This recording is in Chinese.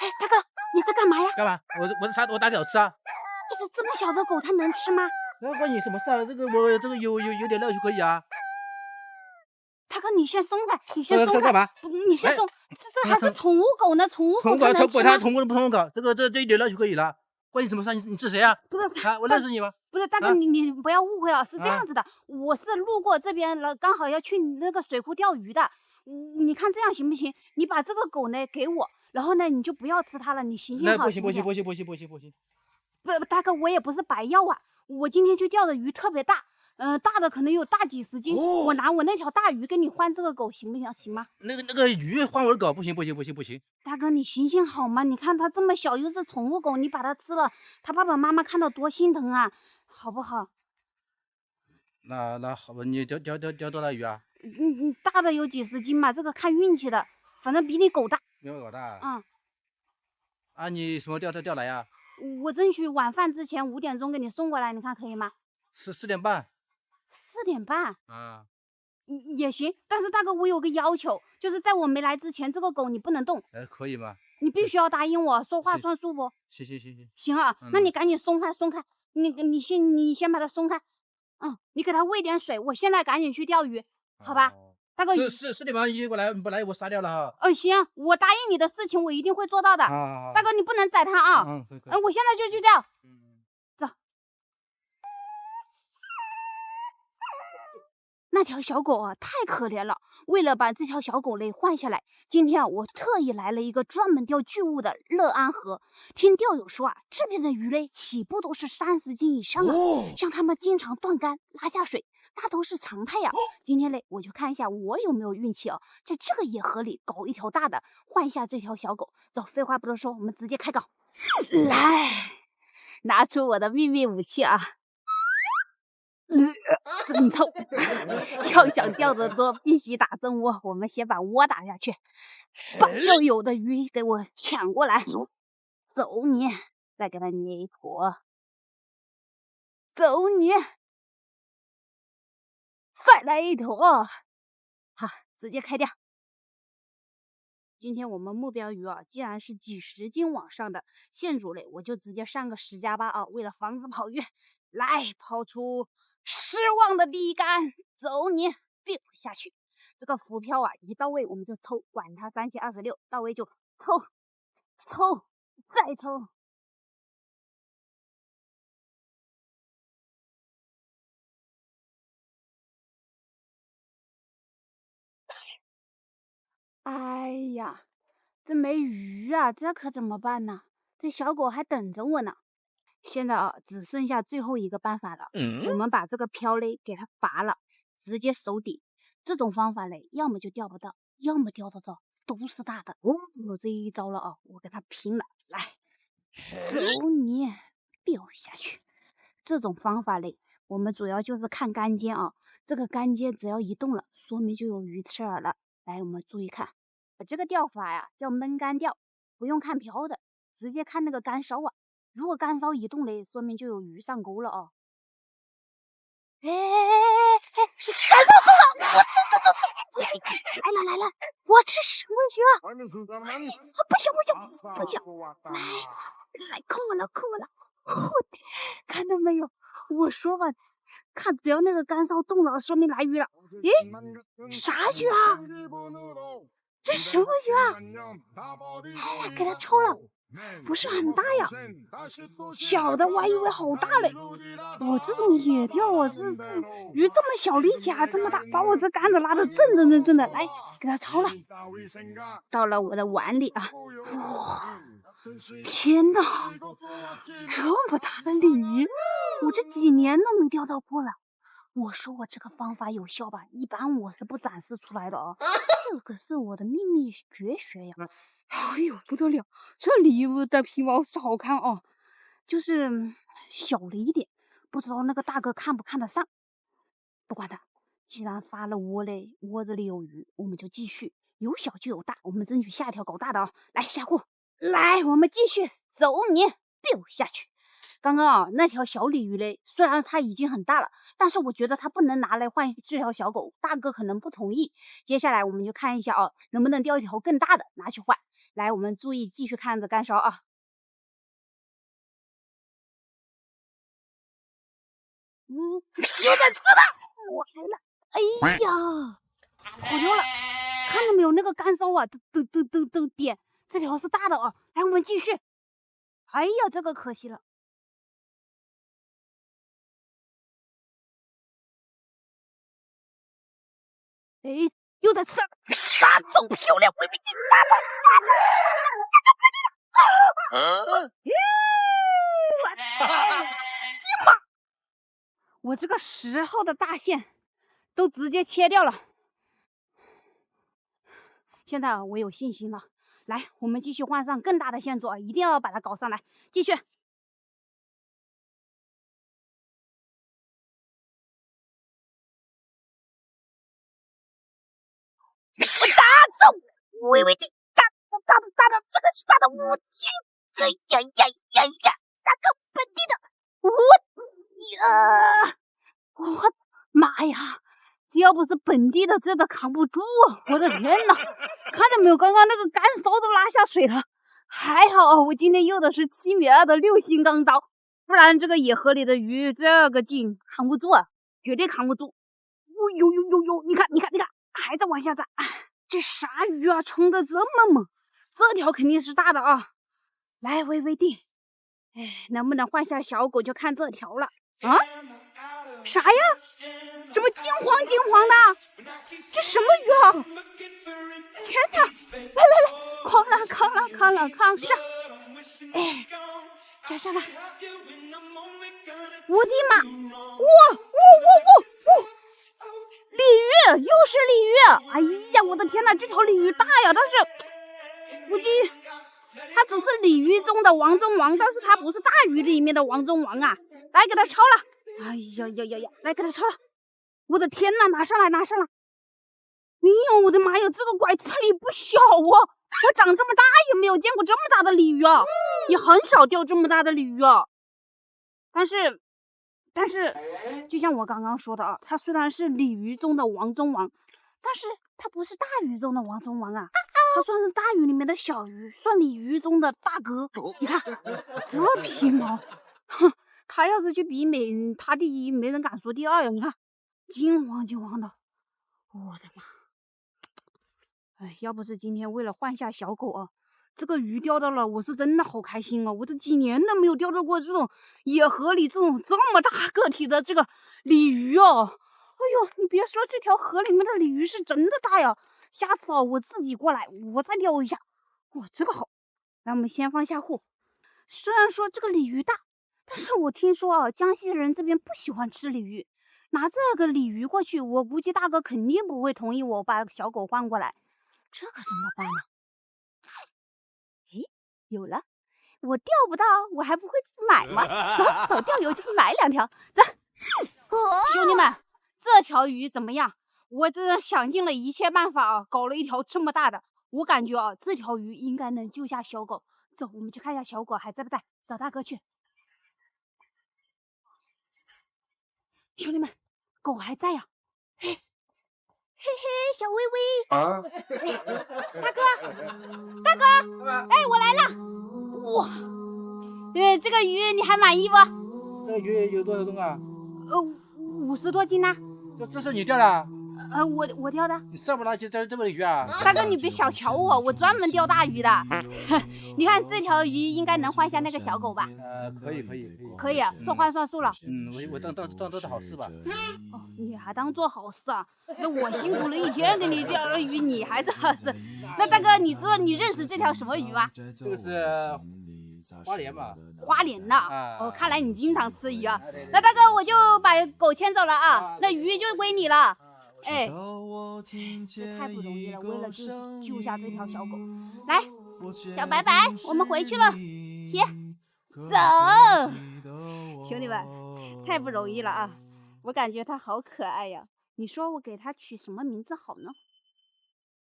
哎，大哥，你在干嘛呀？干嘛？我打给我吃啊。就是这么小的狗，它能吃吗？那关你什么事啊？我这个有点料就可以啊。大哥，你先松开，你先松开。干嘛？不，你先松。这还是宠物狗呢，宠物狗它能吃吗？它宠物不宠物狗，这一点料就可以了。关你什么事？你是谁啊？不是啊，我认识你吗？不是大哥，你不要误会啊，是这样子的，我是路过这边了，刚好要去那个水库钓鱼的。你看这样行不行？你把这个狗呢给我，然后呢你就不要吃它了，你行行好。不行。不，大哥，我也不是白要啊，我今天去钓的鱼特别大。大的可能有大几十斤，我拿我那条大鱼跟你换这个狗行不行？行吗？那个鱼换我的狗不行。大哥，你行行好吗？你看它这么小，又是宠物狗，你把它吃了，它爸爸妈妈看到多心疼啊，好不好？那好吧，你钓多大鱼啊？大的有几十斤嘛，这个看运气的，反正比你狗大。比我狗大。啊，你什么钓来呀？我争取晚饭之前5点钟给你送过来，你看可以吗？4点半。4点半啊，也行，但是大哥，我有个要求，就是在我没来之前，这个狗你不能动。可以吗？你必须要答应我，说话算数不？行啊，那你赶紧松开，你先把它松开。你给它喂点水，我现在赶紧去钓鱼，好吧？大哥，4点半一定过来，不来我杀掉了哈。行，我答应你的事情我一定会做到的。大哥，你不能宰它啊！我现在就去钓。走。那条小狗啊，太可怜了。为了把这条小狗类换下来，今天我特意来了一个专门钓巨物的乐安河。听钓友说啊，这边的鱼类起步都是30斤以上啊，像他们经常断竿拉下水，那都是常态呀。今天嘞，我就看一下我有没有运气啊，在这个野河里搞一条大的，换下这条小狗。走，废话不多说，我们直接开搞。来，拿出我的秘密武器啊！真臭！要想钓得多，必须打真窝。我们先把窝打下去，把要有的鱼给我抢过来。走你，再给它捏一坨。走你，再来一坨。好，直接开钓。今天我们目标鱼啊，既然是几十斤往上的现煮类，我就直接上个10加8啊。为了防止跑鱼，来抛出失望的第一杆，走你，biu下去。这个浮漂啊，一到位我们就抽，管它3七26，到位就抽，再抽。哎呀，这没鱼啊，这可怎么办呢？这小狗还等着我呢。现在啊，只剩下最后一个办法了。我们把这个漂嘞给它拔了，直接手抵。这种方法嘞，要么就钓不到，要么钓得到，都是大的。我这一招了啊，我跟它拼了！来，走你，biu下去。这种方法嘞，我们主要就是看竿尖啊，这个竿尖只要一动了，说明就有鱼吃饵了。来，我们注意看，这个钓法呀叫闷竿钓，不用看漂的，直接看那个竿梢啊。如果竿梢一动嘞，说明就有鱼上钩了啊！竿梢动了！来了！我去什么鱼啊？不行！来，控我了！看到没有？我说吧，看只要那个竿梢动了，说明来鱼了。咦，啥鱼啊？这什么鱼啊？给它抽了。不是很大呀，小的我还以为好大嘞。我这种野钓，我这鱼这么小，力气还这么大，把我这杆子拉得正的，来给它抄了，到了我的碗里啊！哇，天哪，这么大的鲤鱼，我这几年都没钓到过了。我说我这个方法有效吧？一般我是不展示出来的啊，这个是我的秘密绝学呀！哎呦，不得了，这鲤鱼的皮毛是好看哦，就是小了一点，不知道那个大哥看不看得上。不管他，既然发了窝嘞，窝子里有鱼，我们就继续，有小就有大，我们争取下一条搞大的啊！来下货，来，我们继续走你，biu下去。刚刚啊，那条小鲤鱼嘞，虽然它已经很大了，但是我觉得它不能拿来换这条小狗，大哥可能不同意。接下来我们就看一下啊，能不能钓一条更大的拿去换。来，我们注意继续看着干烧啊。有点吃了，我来了。哎呀，好丢了！看到没有，那个干烧啊，都点，这条是大的啊。来，我们继续。哎呀，这个可惜了。哎，又在吃，大中漂亮，微微进我这个10号的大线都直接切掉了。现在我有信心了，来，我们继续换上更大的线做，一定要把它搞上来，继续。大中，微微的，大的，这个是大的武器。哎呀，大哥本地的，我妈呀！只要不是本地的，这个扛不住啊！我的天呐，看到没有？刚刚那个干烧都拉下水了，还好我今天用的是7.2米的6星钢刀，不然这个野河里的鱼这个劲扛不住啊，绝对扛不住。哟，你看，还在往下砸。这啥鱼啊，冲的这么猛？这条肯定是大的啊！来，微微地，能不能换下小狗就看这条了啊？啥呀？怎么金黄的？这什么鱼啊？天哪！来，扛上！加上来！我的妈！哇！鲤鱼，又是鲤鱼！哎呀，我的天哪，这条鲤鱼大呀！但是估计它只是鲤鱼中的王中王，但是它不是大鱼里面的王中王啊！来，给它抄了！哎呀，来给它抄了！我的天哪，拿上来！哎呦，我的妈呀，这个拐子里不小啊！我长这么大也没有见过这么大的鲤鱼啊，也很少钓这么大的鲤鱼啊。但是，就像我刚刚说的啊，它虽然是鲤鱼中的王中王，但是它不是大鱼中的王中王啊，它算是大鱼里面的小鱼，算鲤鱼中的大哥。你看这皮毛，哼，他要是去比他第一，没人敢说第二呀。你看金黄的，我的妈！哎，要不是今天为了换下小狗啊，这个鱼钓到了，我是真的好开心哦！我这几年都没有钓到过这种野河里这么大个体的这个鲤鱼哦。哎呦，你别说，这条河里面的鲤鱼是真的大呀！下次啊，我自己过来，我再钓一下。哇，这个好！来，我们先放下货。虽然说这个鲤鱼大，但是我听说啊，江西人这边不喜欢吃鲤鱼。拿这个鲤鱼过去，我估计大哥肯定不会同意我把小狗换过来。这可怎么办呢？有了，我钓不到，我还不会买吗？走，钓鱼就买2条，走。兄弟们，这条鱼怎么样？我这想尽了一切办法啊，搞了一条这么大的，我感觉啊，这条鱼应该能救下小狗。走，我们去看一下小狗还在不在，找大哥去。兄弟们，狗还在呀！嘿，小微微啊！大哥，我来了！哇，这个鱼你还满意不？这个鱼有多少重啊？50多斤呢。这是你钓的？我钓的。你上不拿起这么的鱼啊？大哥，你别小瞧我，我专门钓大鱼的。你看这条鱼应该能换下那个小狗吧？可以啊，说换算数了。我当做是好事吧。哦，你还当做好事啊？那我辛苦了一天给你钓了鱼，你还这好事？那大哥，你认识这条什么鱼吗？这个是花鲢吧？花鲢的。哦，看来你经常吃鱼啊。那大哥，我就把狗牵走了啊，那鱼就归你了。哎，这太不容易了，为了救下这条小狗。来，小白白，我们回去了，起，走。兄弟们，太不容易了啊！我感觉它好可爱呀。你说我给它取什么名字好呢？